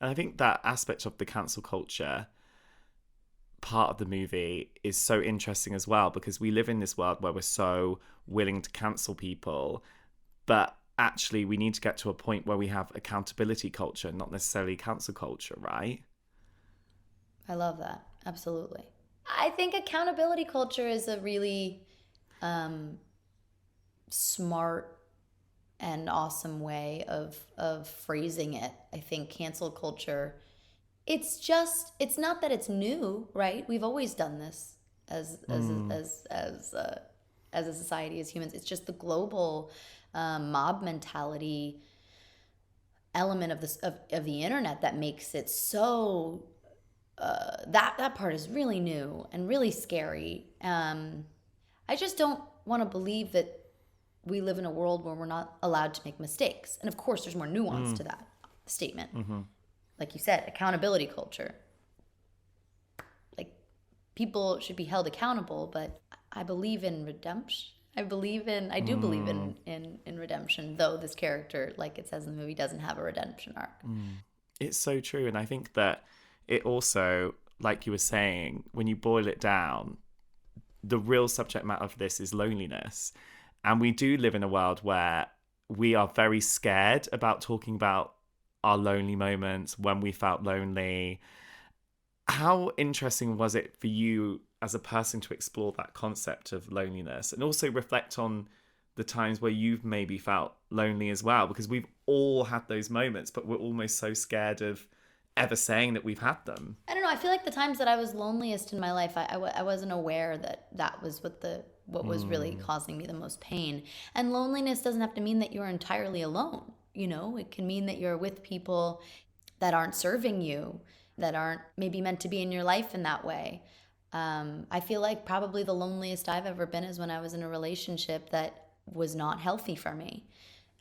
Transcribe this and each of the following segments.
And I think that aspect of the cancel culture part of the movie is so interesting as well, because we live in this world where we're so willing to cancel people, but actually we need to get to a point where we have accountability culture, not necessarily cancel culture, right? I love that. Absolutely. I think accountability culture is a really smart and awesome way of phrasing it. I think cancel culture, it's not that it's new, right? We've always done this as a society, as humans. It's just the global mob mentality element of this of the internet that makes it so that part is really new and really scary. I just don't want to believe that we live in a world where we're not allowed to make mistakes. And of course, there's more nuance to that statement. Mm-hmm. Like you said, accountability culture. Like, people should be held accountable, but I believe in redemption. I do believe in redemption, though this character, like it says in the movie, doesn't have a redemption arc. It's so true. And I think that it also, like you were saying, when you boil it down, the real subject matter of this is loneliness. And we do live in a world where we are very scared about talking about our lonely moments, when we felt lonely. How interesting was it for you as a person to explore that concept of loneliness and also reflect on the times where you've maybe felt lonely as well? Because we've all had those moments, but we're almost so scared of ever saying that we've had them. I don't know. I feel like the times that I was loneliest in my life, I wasn't aware that was what was really causing me the most pain. And loneliness doesn't have to mean that you're entirely alone. You know, it can mean that you're with people that aren't serving you, that aren't maybe meant to be in your life in that way. I feel like probably the loneliest I've ever been is when I was in a relationship that was not healthy for me.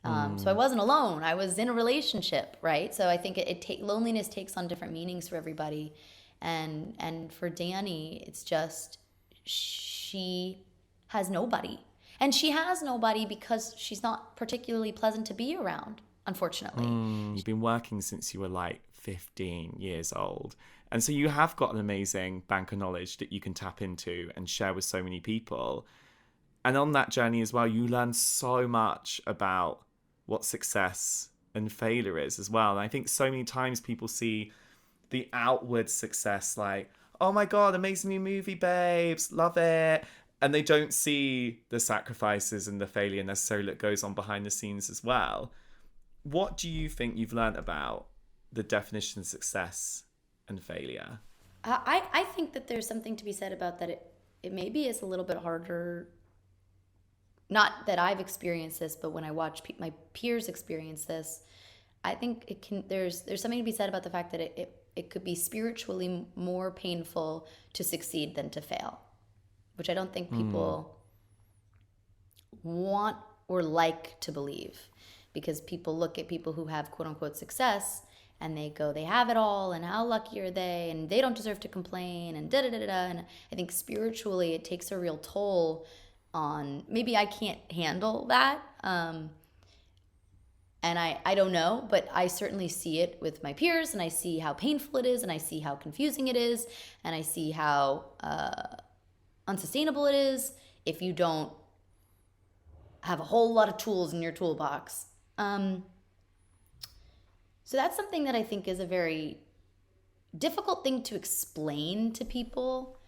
So I wasn't alone. I was in a relationship, right? So I think loneliness takes on different meanings for everybody. And for Danny, it's just she has nobody. And she has nobody because she's not particularly pleasant to be around, unfortunately. You've been working since you were like 15 years old. And so you have got an amazing bank of knowledge that you can tap into and share with so many people. And on that journey as well, you learn so much about what success and failure is as well. And I think so many times people see the outward success like, oh my God, amazing new movie, babes, love it. And they don't see the sacrifices and the failure necessarily that goes on behind the scenes as well. What do you think you've learned about the definition of success and failure? I think that there's something to be said about that. It maybe is a little bit harder. Not that I've experienced this, but when I watch my peers experience this, I think it can. There's something to be said about the fact that it could be spiritually more painful to succeed than to fail, which I don't think people want or like to believe, because people look at people who have quote unquote success and they go, they have it all, and how lucky are they, and they don't deserve to complain, and da-da-da-da-da. And I think spiritually it takes a real toll on, maybe I can't handle that. And I don't know, but I certainly see it with my peers, and I see how painful it is, and I see how confusing it is, and I see how unsustainable it is if you don't have a whole lot of tools in your toolbox. So that's something that I think is a very difficult thing to explain to people.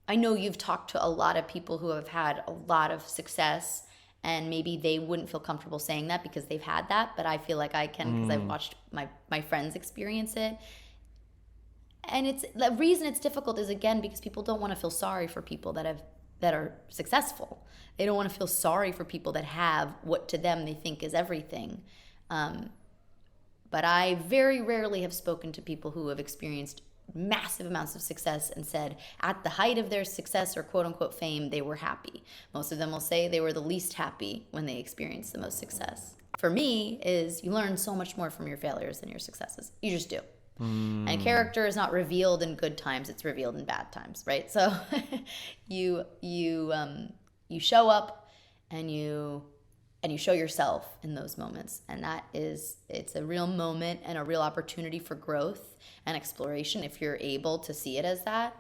I know you've talked to a lot of people who have had a lot of success, and maybe they wouldn't feel comfortable saying that because they've had that, but I feel like I can because I've watched my friends experience it. And it's the reason it's difficult is, again, because people don't want to feel sorry for people that are successful. They don't want to feel sorry for people that have what to them they think is everything. But I very rarely have spoken to people who have experienced massive amounts of success and said at the height of their success or quote unquote fame, they were happy. Most of them will say they were the least happy when they experienced the most success. For me, is you learn so much more from your failures than your successes. You just do. And character is not revealed in good times, it's revealed in bad times, right? So you show up and you and you show yourself in those moments. And it's a real moment and a real opportunity for growth and exploration if you're able to see it as that.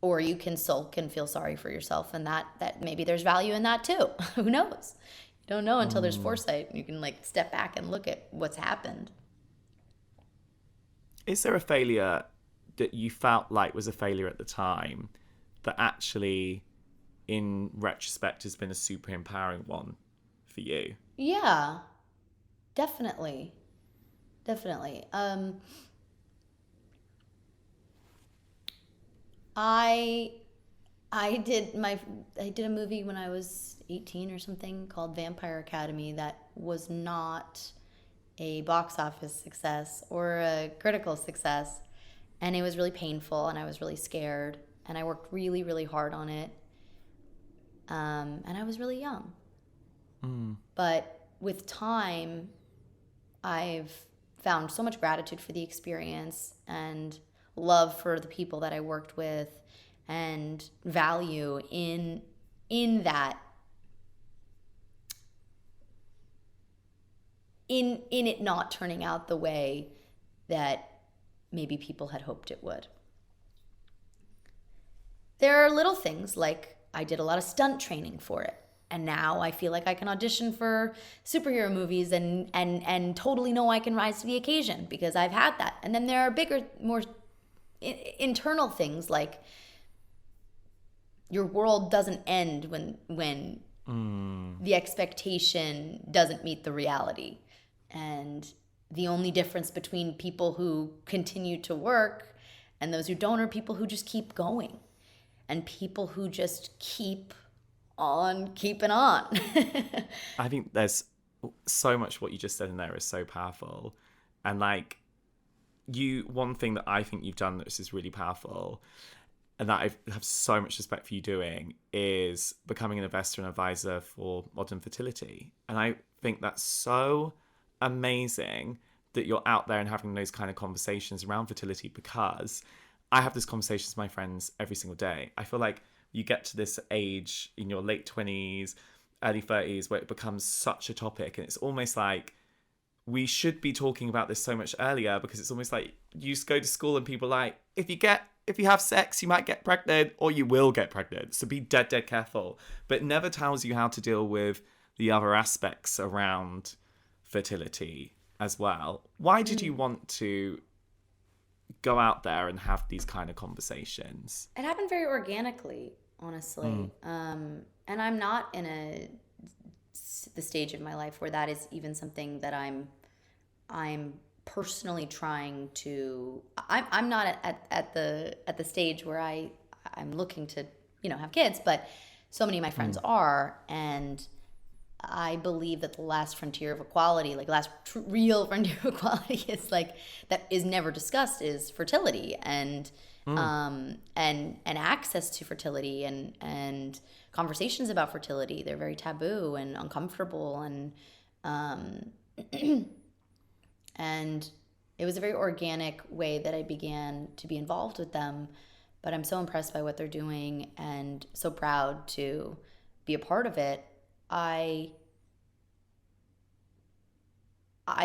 Or you can sulk and feel sorry for yourself, and that maybe there's value in that too. Who knows? You don't know until there's foresight. You can like step back and look at what's happened. Is there a failure that you felt like was a failure at the time that actually, in retrospect, has been a super empowering one for you? Yeah, definitely. Definitely. I did a movie when I was 18 or something called Vampire Academy that was not a box office success or a critical success, and it was really painful, and I was really scared, and I worked really, really hard on it, and I was really young. But with time, I've found so much gratitude for the experience and love for the people that I worked with, and value in that, in it not turning out the way that maybe people had hoped it would. There are little things like I did a lot of stunt training for it, and now I feel like I can audition for superhero movies and totally know I can rise to the occasion because I've had that. And then there are bigger, more internal things like your world doesn't end when the expectation doesn't meet the reality. And the only difference between people who continue to work and those who don't are people who just keep going, and people who just keep on keeping on. I think there's so much what you just said in there is so powerful. And like, one thing that I think you've done that is really powerful, and that I have so much respect for you doing, is becoming an investor and advisor for Modern Fertility. And I think that's so amazing that you're out there and having those kind of conversations around fertility, because I have this conversation with my friends every single day. I feel like you get to this age in your late 20s, early 30s, where it becomes such a topic, and it's almost like we should be talking about this so much earlier, because it's almost like you just go to school and people are like, if you have sex, you might get pregnant, or you will get pregnant. So be dead careful. But it never tells you how to deal with the other aspects around fertility as well. Why did you want to go out there and have these kind of conversations? It happened very organically, honestly. And I'm not in the stage of my life where that is even something that I'm personally trying to. I'm not at the stage where I'm looking to have kids, but so many of my friends are, and I believe that the last frontier of equality, like last real frontier of equality, is like that is never discussed, is fertility and access to fertility and conversations about fertility. They're very taboo and uncomfortable, and and it was a very organic way that I began to be involved with them. But I'm so impressed by what they're doing and so proud to be a part of it. I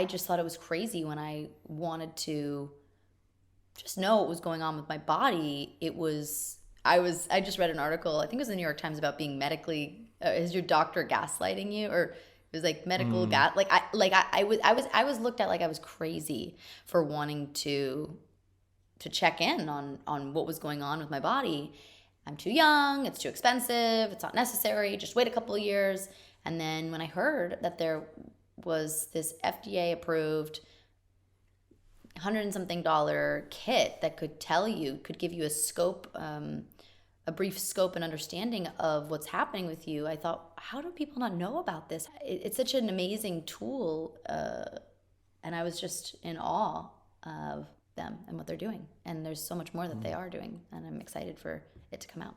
just thought it was crazy when I wanted to just know what was going on with my body. I just read an article, I think it was in the New York Times, about being medically, is your doctor gaslighting you? Or it was like medical I was looked at like I was crazy for wanting to check in on what was going on with my body. I'm too young, it's too expensive, it's not necessary, just wait a couple of years. And then when I heard that there was this FDA approved $100 and something kit that could give you a scope, a brief scope and understanding of what's happening with you, I thought, how do people not know about this? It's such an amazing tool, and I was just in awe of them and what they're doing. And there's so much more that they are doing, and I'm excited for it to come out.